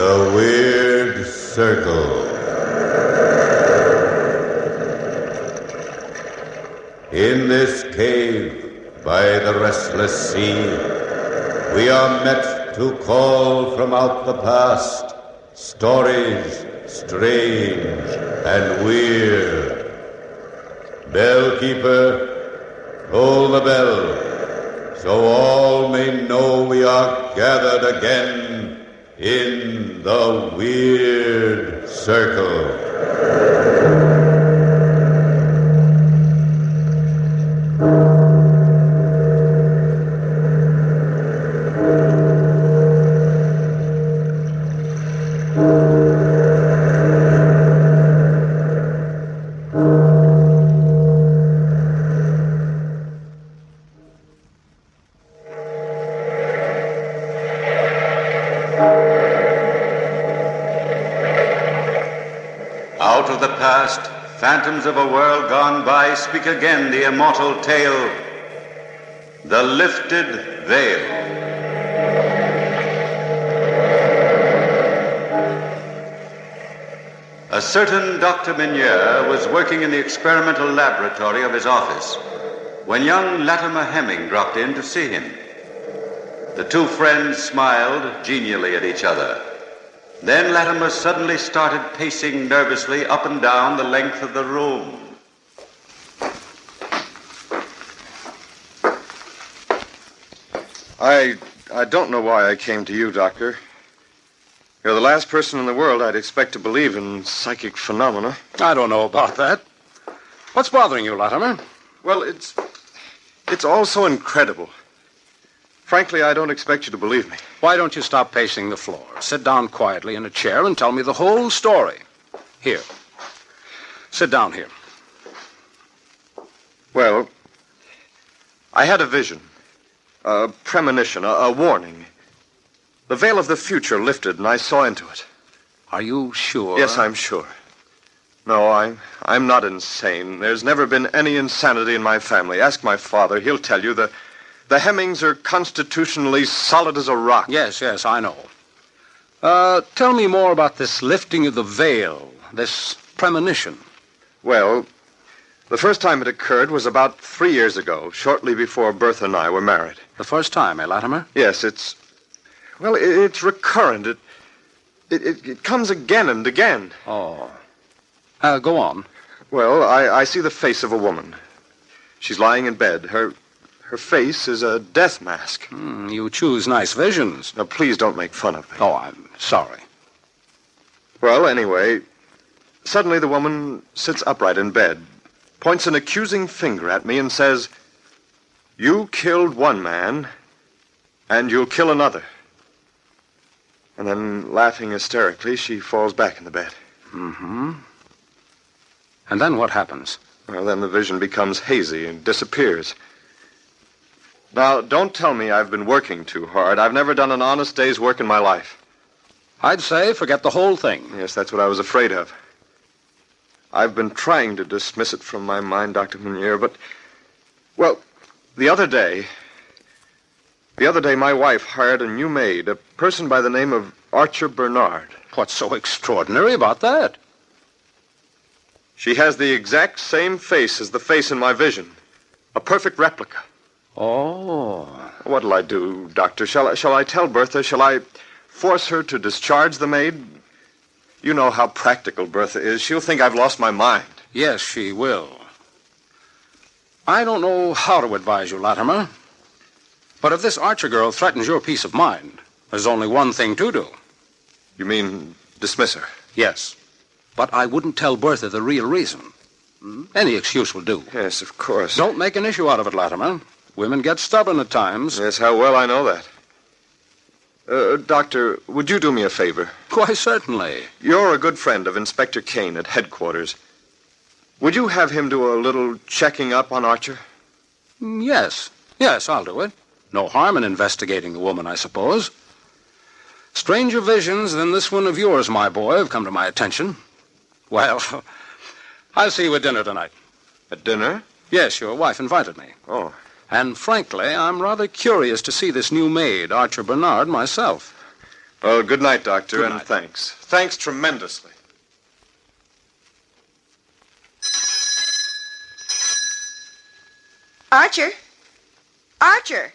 The Weird Circle. In this cave by the restless sea, we are met to call from out the past stories strange and weird. Bellkeeper, toll the bell, so all may know we are gathered again in the Weird Circle. Out of the past, phantoms of a world gone by speak again the immortal tale, The Lifted Veil. A certain Dr. Berthia was working in the experimental laboratory of his office when young Latimer Hemming dropped in to see him. The two friends smiled genially at each other. Then Latimer suddenly started pacing nervously up and down the length of the room. I don't know why I came to you, Doctor. You're the last person in the world I'd expect to believe in psychic phenomena. I don't know about that. What's bothering you, Latimer? Well, it's all so incredible. Frankly, I don't expect you to believe me. Why don't you stop pacing the floor? Sit down quietly in a chair and tell me the whole story. Here. Sit down here. Well, I had a vision, a premonition, a warning. The veil of the future lifted, and I saw into it. Are you sure? Yes, I'm sure. No, I'm not insane. There's never been any insanity in my family. Ask my father. He'll tell you the Hemmings are constitutionally solid as a rock. Yes, I know. Tell me more about this lifting of the veil, this premonition. Well, the first time it occurred was about 3 years ago, shortly before Berthia and I were married. The first time, eh, Latimer? Yes, it's recurrent. It comes again and again. Oh. Go on. Well, I see the face of a woman. She's lying in bed. Her face is a death mask. You choose nice visions. Now, please don't make fun of me. Oh, I'm sorry. Well, anyway, suddenly the woman sits upright in bed, points an accusing finger at me and says, "You killed one man, and you'll kill another." And then, laughing hysterically, she falls back in the bed. Mm-hmm. And then what happens? Well, then the vision becomes hazy and disappears. Now, don't tell me I've been working too hard. I've never done an honest day's work in my life. I'd say forget the whole thing. Yes, that's what I was afraid of. I've been trying to dismiss it from my mind, Dr. Berthia, but... Well, the other day, my wife hired a new maid, a person by the name of Archer Bernard. What's so extraordinary about that? She has the exact same face as the face in my vision. A perfect replica. Oh. What'll I do, Doctor? Shall I tell Berthia? Shall I force her to discharge the maid? You know how practical Berthia is. She'll think I've lost my mind. Yes, she will. I don't know how to advise you, Latimer. But if this Archer girl threatens your peace of mind, there's only one thing to do. You mean dismiss her? Yes. But I wouldn't tell Berthia the real reason. Any excuse will do. Yes, of course. Don't make an issue out of it, Latimer. Women get stubborn at times. Yes, how well I know that. Doctor, would you do me a favor? Why, certainly. You're a good friend of Inspector Kane at headquarters. Would you have him do a little checking up on Archer? Yes, I'll do it. No harm in investigating the woman, I suppose. Stranger visions than this one of yours, my boy, have come to my attention. Well, I'll see you at dinner tonight. At dinner? Yes, your wife invited me. Oh. And frankly, I'm rather curious to see this new maid, Archer Bernard, myself. Well, good night, Doctor, Good and night. thanks. Thanks tremendously. Archer? Archer,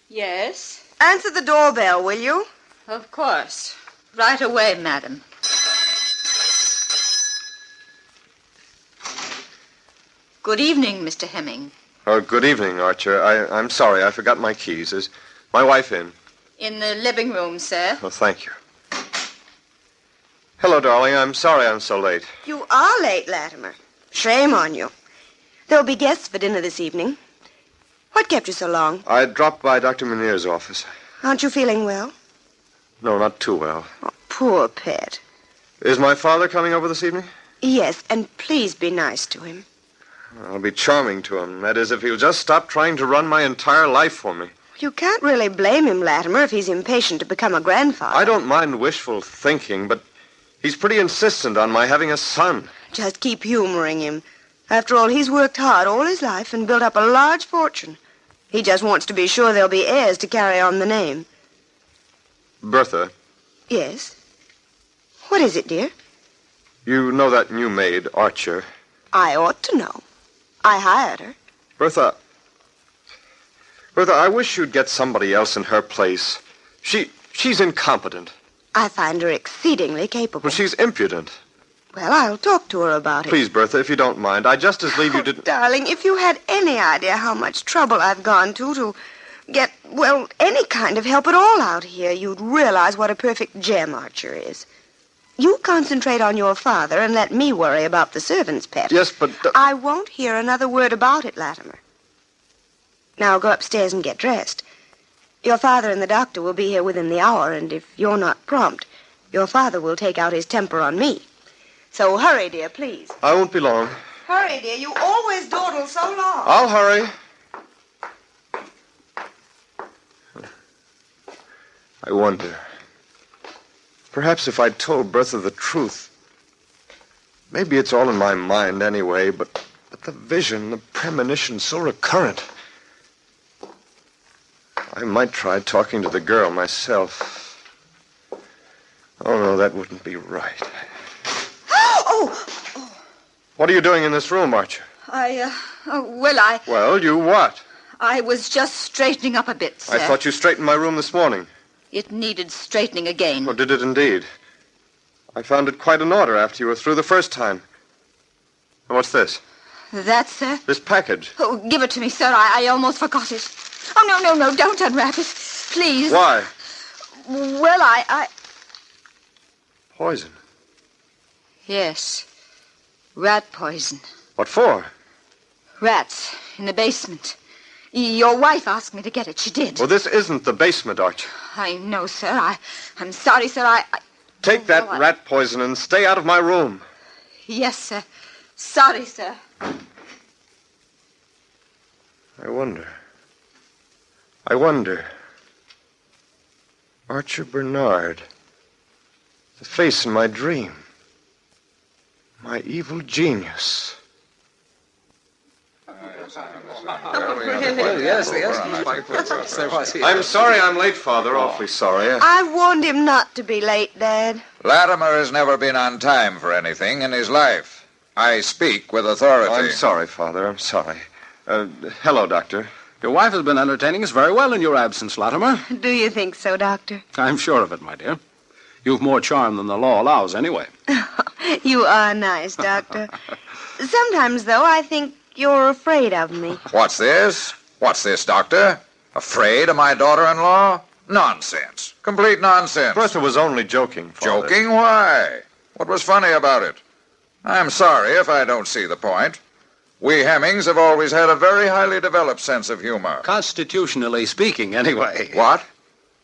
Yes, answer the doorbell, will you? of course. Right away, madam. Good evening, Mr. Hemming. Oh, good evening, Archer. I'm sorry, I forgot my keys. Is my wife in? In the living room, sir. Oh, thank you. Hello, darling. I'm sorry I'm so late. You are late, Latimer. Shame on you. There'll be guests for dinner this evening. What kept you so long? I dropped by Dr. Munir's office. Aren't you feeling well? No, not too well. Oh, poor pet. Is my father coming over this evening? Yes, and please be nice to him. I'll be charming to him. That is, if he'll just stop trying to run my entire life for me. You can't really blame him, Latimer, if he's impatient to become a grandfather. I don't mind wishful thinking, but he's pretty insistent on my having a son. Just keep humoring him. After all, he's worked hard all his life and built up a large fortune. He just wants to be sure there'll be heirs to carry on the name. Bertha, Yes? What is it, dear? you know that new maid, Archer. I ought to know. I hired her. Bertha, I wish you'd get somebody else in her place. She's incompetent. I find her exceedingly capable. Well, she's impudent. Well, I'll talk to her about it. Please, Bertha, if you don't mind, I'd just as lieve you didn't... Darling, if you had any idea how much trouble I've gone to get, well, any kind of help at all out here, you'd realize what a perfect gem Archer is. You concentrate on your father and let me worry about the servant's pet. Yes, but... I won't hear another word about it, Latimer. Now go upstairs and get dressed. Your father and the doctor will be here within the hour, and if you're not prompt, your father will take out his temper on me. So hurry, dear, please. I won't be long. Hurry, dear. You always dawdle so long. I'll hurry. I wonder. Perhaps if I'd told Bertha the truth. Maybe it's all in my mind anyway, but the vision, the premonition, so recurrent. I might try talking to the girl myself. Oh, no, that wouldn't be right. Oh! What are you doing in this room, Archer? Well, you what? I was just straightening up a bit, sir. I thought you straightened my room this morning. It needed straightening again. Oh, did it indeed? I found it quite in order after you were through the first time. What's this? That, sir? This package. Oh, give it to me, sir. I almost forgot it. Oh, no, don't unwrap it. Please. Why? Well, I... Poison. Yes. Rat poison. What for? Rats in the basement. Your wife asked me to get it. She did. Well, this isn't the basement, Archer. I know, sir. I'm sorry, sir. I... Take that rat poison and stay out of my room. Yes, sir. Sorry, sir. I wonder. Archer Bernard. The face in my dream. My evil genius. Yes. I'm sorry I'm late, Father. Awfully sorry. I warned him not to be late, Dad. Latimer has never been on time for anything in his life. I speak with authority. I'm sorry, Father. I'm sorry. Hello, Doctor. Your wife has been entertaining us very well in your absence, Latimer. Do you think so, Doctor? I'm sure of it, my dear. You've more charm than the law allows, anyway. You are nice, Doctor. Sometimes, though, I think you're afraid of me. What's this? What's this, Doctor? Afraid of my daughter-in-law? Nonsense. Complete nonsense. Bertha was only joking, Father. Joking? Why? What was funny about it? I'm sorry if I don't see the point. We Hemmings have always had a very highly developed sense of humor. Constitutionally speaking, anyway. What?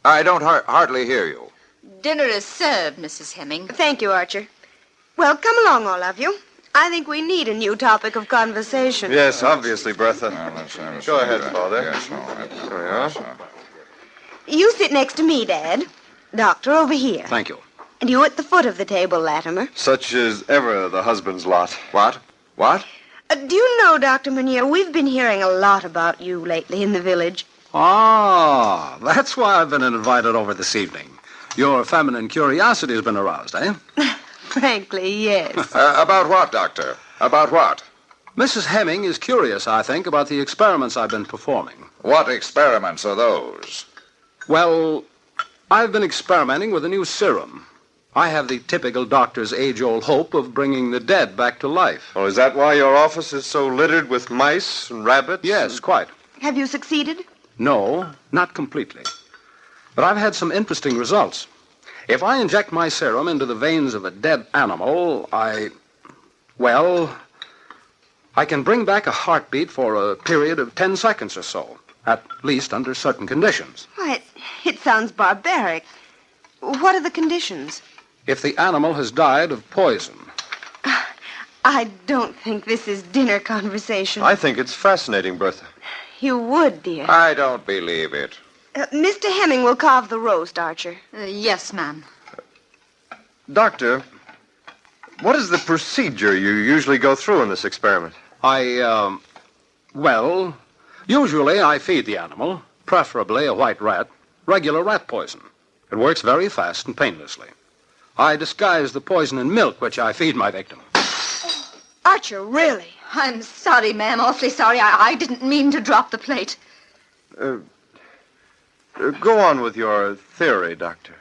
I don't hardly hear you. Dinner is served, Mrs. Hemming. Thank you, Archer. Well, come along, all of you. I think we need a new topic of conversation. Yes, obviously, Bertha. Let's Go ahead, Father. Yes, all right. There we are. You sit next to me, Dad. Doctor, over here. Thank you. And you at the foot of the table, Latimer. Such is ever the husband's lot. What? What? Do you know, Dr. Munir, we've been hearing a lot about you lately in the village. Ah, that's why I've been invited over this evening. Your feminine curiosity has been aroused, eh? Frankly, yes. About what, Doctor? About what? Mrs. Hemming is curious, I think, about the experiments I've been performing. What experiments are those? Well, I've been experimenting with a new serum. I have the typical doctor's age-old hope of bringing the dead back to life. Oh, is that why your office is so littered with mice and rabbits? Yes, quite. Have you succeeded? No, not completely. But I've had some interesting results. If I inject my serum into the veins of a dead animal, I can bring back a heartbeat for a period of 10 seconds or so, at least under certain conditions. Why, it sounds barbaric. What are the conditions? If the animal has died of poison. I don't think this is dinner conversation. I think it's fascinating, Bertha. You would, dear. I don't believe it. Mr. Hemming will carve the roast, Archer. Yes, ma'am. Doctor, what is the procedure you usually go through in this experiment? Usually I feed the animal, preferably a white rat, regular rat poison. It works very fast and painlessly. I disguise the poison in milk, which I feed my victim. Archer, really? I'm sorry, ma'am. Awfully sorry. I didn't mean to drop the plate. Go on with your theory, Doctor.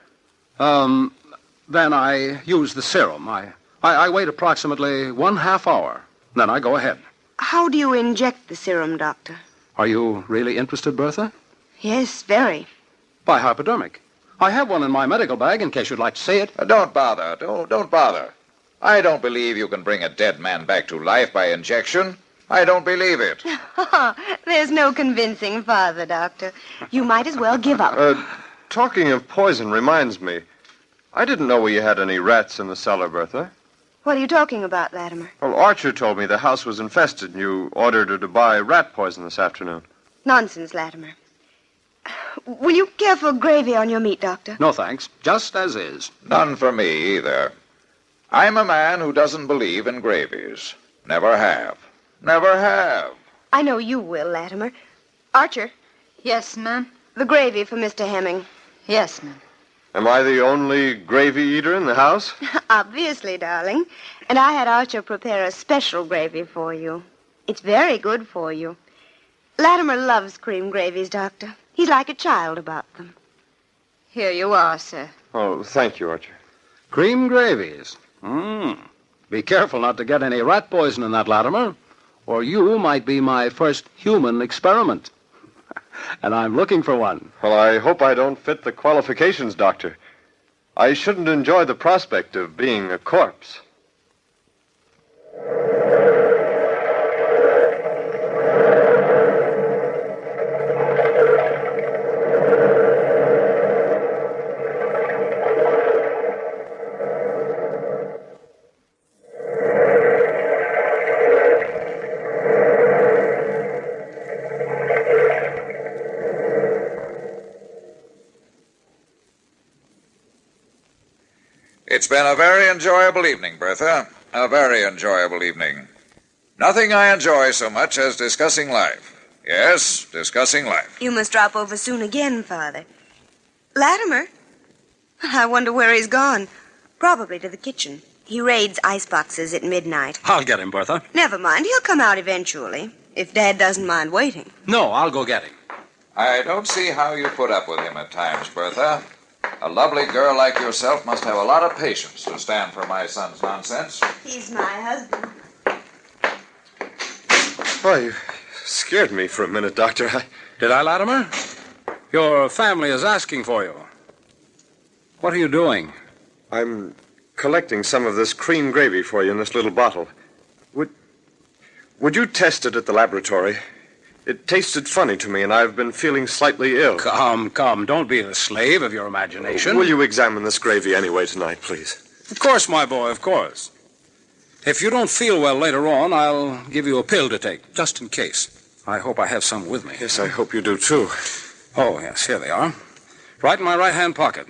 Then I use the serum. I wait approximately 1/2 hour. Then I go ahead. How do you inject the serum, Doctor? Are you really interested, Bertha? Yes, very. By hypodermic. I have one in my medical bag in case you'd like to see it. Don't bother. Don't bother. I don't believe you can bring a dead man back to life by injection. I don't believe it. There's no convincing Father, Doctor. You might as well give up. Talking of poison reminds me. I didn't know we had any rats in the cellar, Bertha. What are you talking about, Latimer? Well, Archer told me the house was infested and you ordered her to buy rat poison this afternoon. Nonsense, Latimer. Will you care for gravy on your meat, Doctor? No, thanks. Just as is. None for me, either. I'm a man who doesn't believe in gravies. Never have. Never have. I know you will, Latimer. Archer, Yes, ma'am. the gravy for Mr. Hemming. Yes, ma'am. Am I the only gravy eater in the house? Obviously, darling. And I had Archer prepare a special gravy for you. It's very good for you. Latimer loves cream gravies, Doctor. He's like a child about them. Here you are, sir. Oh, thank you, Archer. Cream gravies. Be careful not to get any rat poison in that, Latimer, or you might be my first human experiment. And I'm looking for one. Well, I hope I don't fit the qualifications, Doctor. I shouldn't enjoy the prospect of being a corpse. It's been a very enjoyable evening, Bertha. A very enjoyable evening. Nothing I enjoy so much as discussing life. Yes, discussing life. You must drop over soon again, Father. Latimer? I wonder where he's gone. Probably to the kitchen. He raids iceboxes at midnight. I'll get him, Bertha. Never mind, he'll come out eventually, if Dad doesn't mind waiting. No, I'll go get him. I don't see how you put up with him at times, Bertha. A lovely girl like yourself must have a lot of patience to stand for my son's nonsense. He's my husband. Why, you scared me for a minute, Doctor. Did I, Latimer? Your family is asking for you. What are you doing? I'm collecting some of this cream gravy for you in this little bottle. Would you test it at the laboratory? It tasted funny to me, and I've been feeling slightly ill. Come. Don't be the slave of your imagination. Will you examine this gravy anyway tonight, please? Of course, my boy, of course. If you don't feel well later on, I'll give you a pill to take, just in case. I hope I have some with me. Yes, I hope you do, too. Oh, yes, here they are. Right in my right-hand pocket.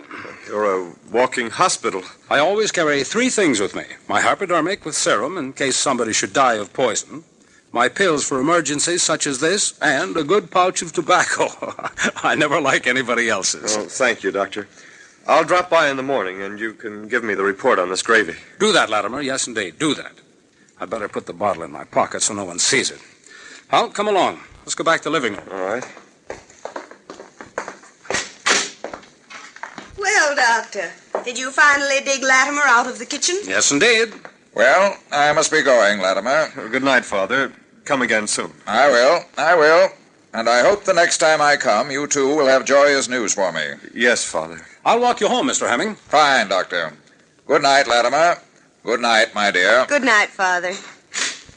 You're a walking hospital. I always carry 3 things with me. My hypodermic with serum in case somebody should die of poison. My pills for emergencies such as this, and a good pouch of tobacco. I never like anybody else's. Oh, thank you, Doctor. I'll drop by in the morning, and you can give me the report on this gravy. Do that, Latimer. Yes, indeed. Do that. I'd better put the bottle in my pocket so no one sees it. Well, come along. Let's go back to the living room. All right. Well, Doctor, did you finally dig Latimer out of the kitchen? Yes, indeed. Well, I must be going, Latimer. Good night, Father. Come again soon. I will. And I hope the next time I come, you too will have joyous news for me. Yes, Father. I'll walk you home, Mr. Hemming. Fine, Doctor. Good night, Latimer. Good night, my dear. Good night, Father.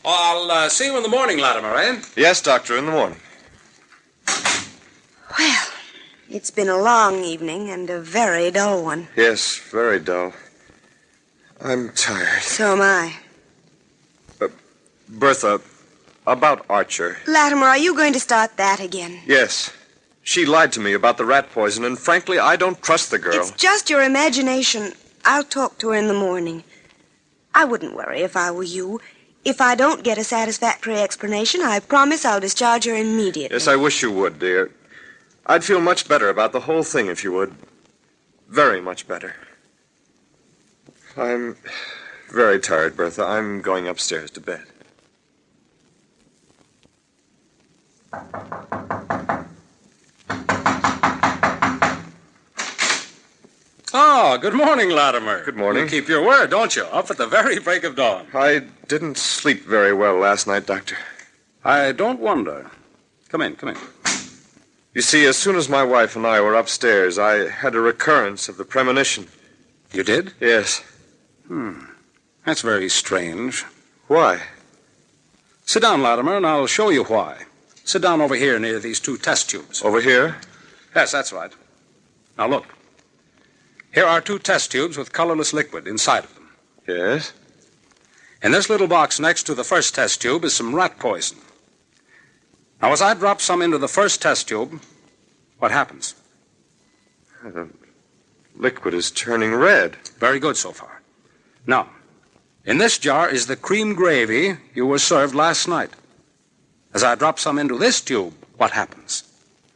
Oh, I'll see you in the morning, Latimer, eh? Yes, Doctor, in the morning. Well, it's been a long evening and a very dull one. Yes, very dull. I'm tired. So am I. Bertha, about Archer. Latimer, are you going to start that again? Yes. She lied to me about the rat poison, and frankly, I don't trust the girl. It's just your imagination. I'll talk to her in the morning. I wouldn't worry if I were you. If I don't get a satisfactory explanation, I promise I'll discharge her immediately. Yes, I wish you would, dear. I'd feel much better about the whole thing if you would. Very much better. I'm very tired, Bertha. I'm going upstairs to bed. Oh, good morning, Latimer. Good morning. You keep your word, don't you? Up at the very break of dawn. I didn't sleep very well last night, Doctor. I don't wonder. Come in. You see, as soon as my wife and I were upstairs, I had a recurrence of the premonition. You did? Yes. That's very strange. Why? Sit down, Latimer, and I'll show you why. Sit down over here near these two test tubes. Over here? Yes, that's right. Now, look. Here are two test tubes with colorless liquid inside of them. Yes. In this little box next to the first test tube is some rat poison. Now, as I drop some into the first test tube, what happens? The liquid is turning red. Very good so far. Now, in this jar is the cream gravy you were served last night. As I drop some into this tube, what happens?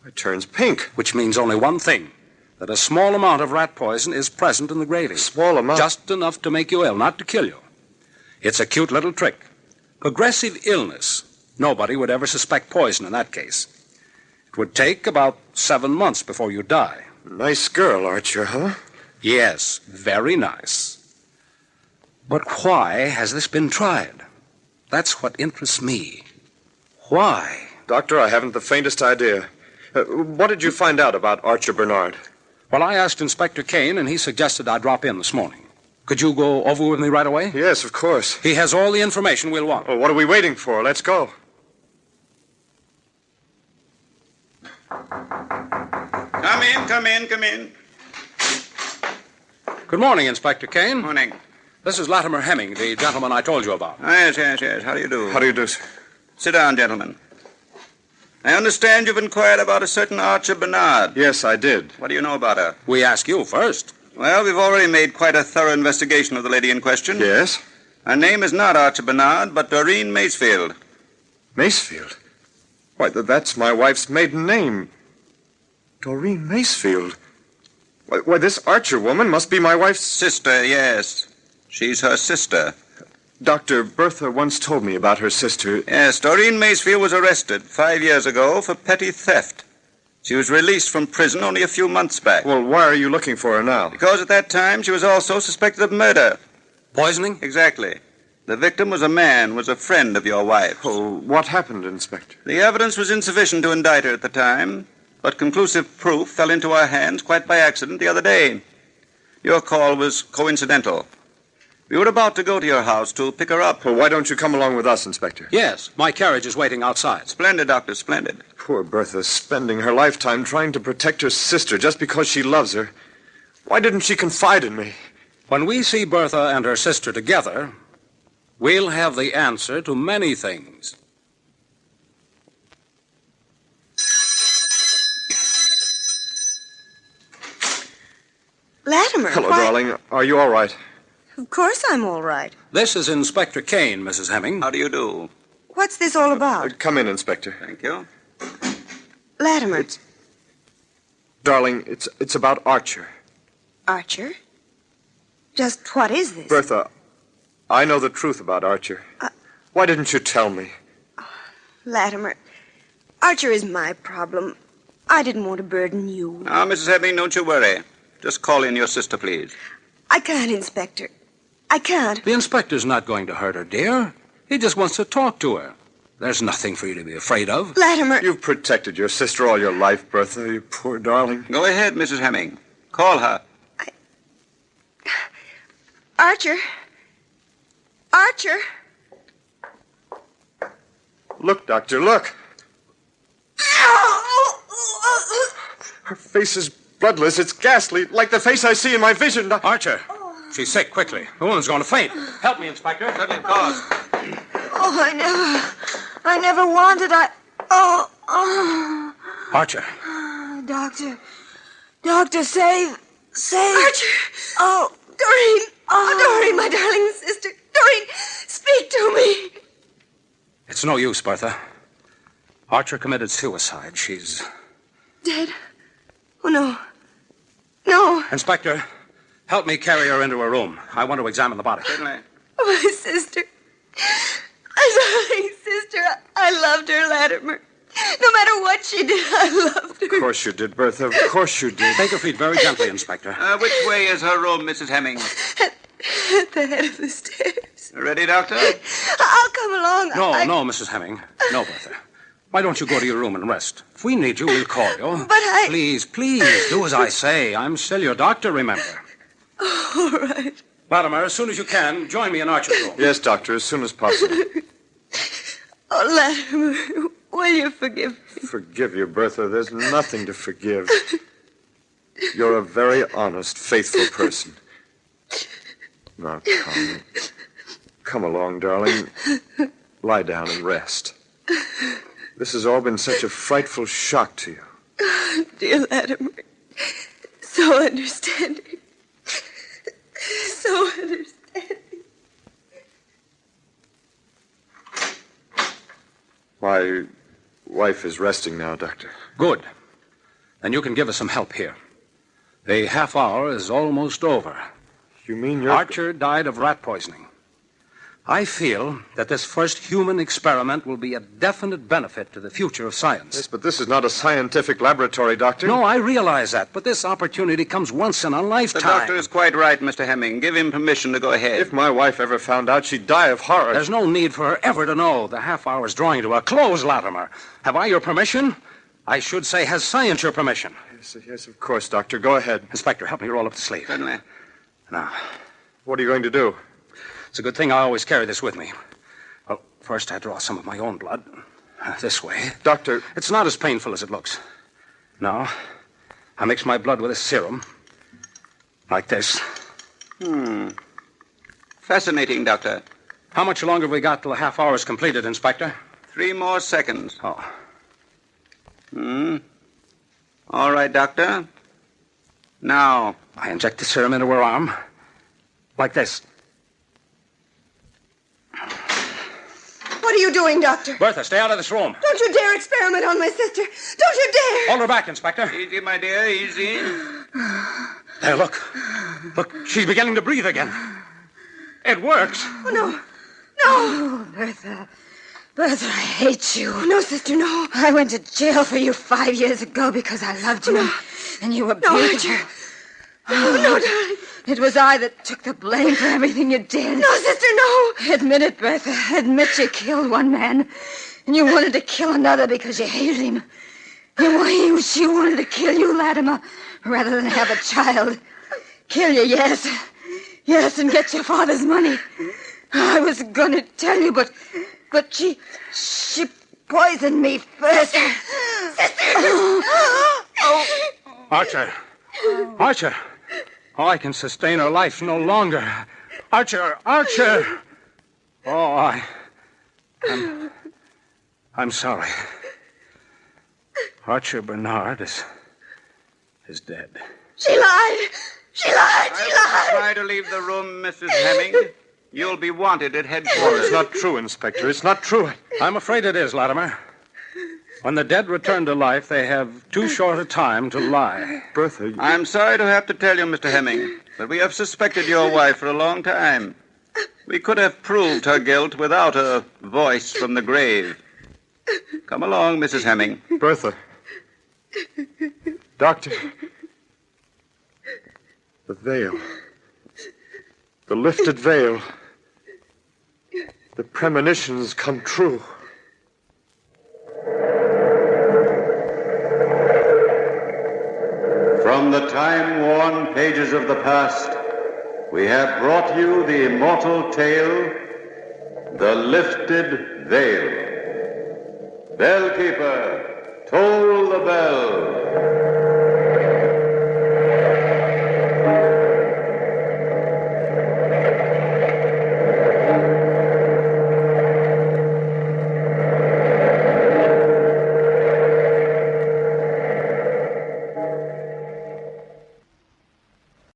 It turns pink. Which means only one thing, that a small amount of rat poison is present in the gravy. Small amount? Just enough to make you ill, not to kill you. It's a cute little trick. Progressive illness. Nobody would ever suspect poison in that case. It would take about 7 months before you die. Nice girl, Archer, huh? Yes, very nice. But why has this been tried? That's what interests me. Why? Doctor, I haven't the faintest idea. What did you find out about Archer Bernard? Well, I asked Inspector Kane, and he suggested I drop in this morning. Could you go over with me right away? Yes, of course. He has all the information we'll want. Well, what are we waiting for? Let's go. Come in. Good morning, Inspector Kane. Morning. This is Latimer Hemming, the gentleman I told you about. Yes. How do you do? How do you do, sir? Sit down, gentlemen. I understand you've inquired about a certain Archer Bernard. Yes, I did. What do you know about her? We ask you first. Well, we've already made quite a thorough investigation of the lady in question. Yes? Her name is not Archer Bernard, but Doreen Macefield. Macefield? Why, that's my wife's maiden name. Doreen Macefield. Why, this Archer woman must be my wife's... Sister, yes. She's her sister. Dr. Berthia once told me about her sister. Yes, Doreen Macefield was arrested 5 years ago for petty theft. She was released from prison only a few months back. Well, why are you looking for her now? Because at that time she was also suspected of murder. Poisoning? Exactly. The victim was a friend of your wife's. Oh, what happened, Inspector? The evidence was insufficient to indict her at the time, but conclusive proof fell into our hands quite by accident the other day. Your call was coincidental. We were about to go to your house to pick her up. Well, why don't you come along with us, Inspector? Yes, my carriage is waiting outside. Splendid, Doctor, splendid. Poor Bertha, spending her lifetime trying to protect her sister just because she loves her. Why didn't she confide in me? When we see Bertha and her sister together, we'll have the answer to many things. Latimer. Hello, why... darling. Are you all right? Of course I'm all right. This is Inspector Kane, Mrs. Hemming. How do you do? What's this all about? Come in, Inspector. Thank you. Latimer. Darling, it's about Archer. Archer? Just what is this? Bertha, I know the truth about Archer. Why didn't you tell me? Latimer, Archer is my problem. I didn't want to burden you. Now, Mrs. Hemming, don't you worry. Just call in your sister, please. I can't, Inspector. I can't. The inspector's not going to hurt her, dear. He just wants to talk to her. There's nothing for you to be afraid of. Latimer. You've protected your sister all your life, Bertha, you poor darling. Go ahead, Mrs. Hemming. Call her. Archer. Archer. Look, Doctor, look. Her face is bloodless. It's ghastly, like the face I see in my vision. Archer, she's sick. Quickly. The woman's going to faint. Help me, Inspector. Certainly, of course. Oh, I never wanted. Archer. Doctor, save. Archer. Oh, Doreen. Oh, Doreen, my darling sister. Doreen, speak to me. It's no use, Bertha. Archer committed suicide. She's... Dead? Oh, no. No. Inspector, help me carry her into her room. I want to examine the body. Certainly. Oh, my sister. My darling sister. I loved her, Latimer. No matter what she did, I loved her. Of course you did, Bertha. Of course you did. Take her feet very gently, Inspector. Which way is her room, Mrs. Hemming? At the head of the stairs. Ready, Doctor? I'll come along. No, Mrs. Hemming. No, Bertha. Why don't you go to your room and rest? If we need you, we'll call you. But Please, do as I say. I'm still your doctor, remember. All right. Latimer, as soon as you can, join me in Archer's room. Yes, Doctor, as soon as possible. Oh, Latimer, will you forgive me? Forgive you, Bertha. There's nothing to forgive. You're a very honest, faithful person. Now, come along, darling. Lie down and rest. This has all been such a frightful shock to you. Dear Latimer, so understanding. So understanding. My wife is resting now, Doctor. Good. Then you can give us some help here. The half hour is almost over. You mean you're... Archer died of rat poisoning. I feel that this first human experiment will be a definite benefit to the future of science. Yes, but this is not a scientific laboratory, Doctor. No, I realize that, but this opportunity comes once in a lifetime. The doctor is quite right, Mr. Hemming. Give him permission to go ahead. If my wife ever found out, she'd die of horror. There's no need for her ever to know. The half hour's drawing to a close, Latimer. Have I your permission? I should say, has science your permission? Yes, of course, Doctor. Go ahead. Inspector, help me roll up the sleeve. Certainly. Now, what are you going to do? it's a good thing I always carry this with me. Well, first I draw some of my own blood. This way. Doctor... It's not as painful as it looks. Now, I mix my blood with a serum. Like this. Fascinating, Doctor. How much longer have we got till the half hour is completed, Inspector? 3 more seconds. Oh. All right, Doctor. Now. I inject the serum into her arm. Like this. What are you doing, Doctor? Bertha, stay out of this room. Don't you dare experiment on my sister. Don't you dare. Hold her back, Inspector. Easy, my dear, easy. There, look. Look, she's beginning to breathe again. It works. Oh, no. Oh, Bertha. Bertha, I hate you. No, sister, no. I went to jail for you 5 years ago because I loved you. No. And you were No, beautiful. Archer. No, darling. It was I that took the blame for everything you did. No, sister, no. Admit it, Bertha. Admit you killed one man. And you wanted to kill another because you hated him. She wanted to kill you, Latimer, rather than have a child. Kill you, yes. Yes, and get your father's money. I was going to tell you, but she poisoned me first. Sister. Archer. Archer. Oh, I can sustain her life no longer. Archer. Oh, I'm sorry. Archer Bernard is dead. She lied. Try to leave the room, Mrs. Hemming. You'll be wanted at headquarters. It's not true, Inspector. It's not true. I'm afraid it is, Latimer. When the dead return to life, they have too short a time to lie. Bertha, I'm sorry to have to tell you, Mr. Hemming, but we have suspected your wife for a long time. We could have proved her guilt without a voice from the grave. Come along, Mrs. Hemming. Bertha. Doctor. The veil. The lifted veil. The premonitions come true. From the time-worn pages of the past, we have brought you the immortal tale, The Lifted Veil. Bellkeeper, toll the bell.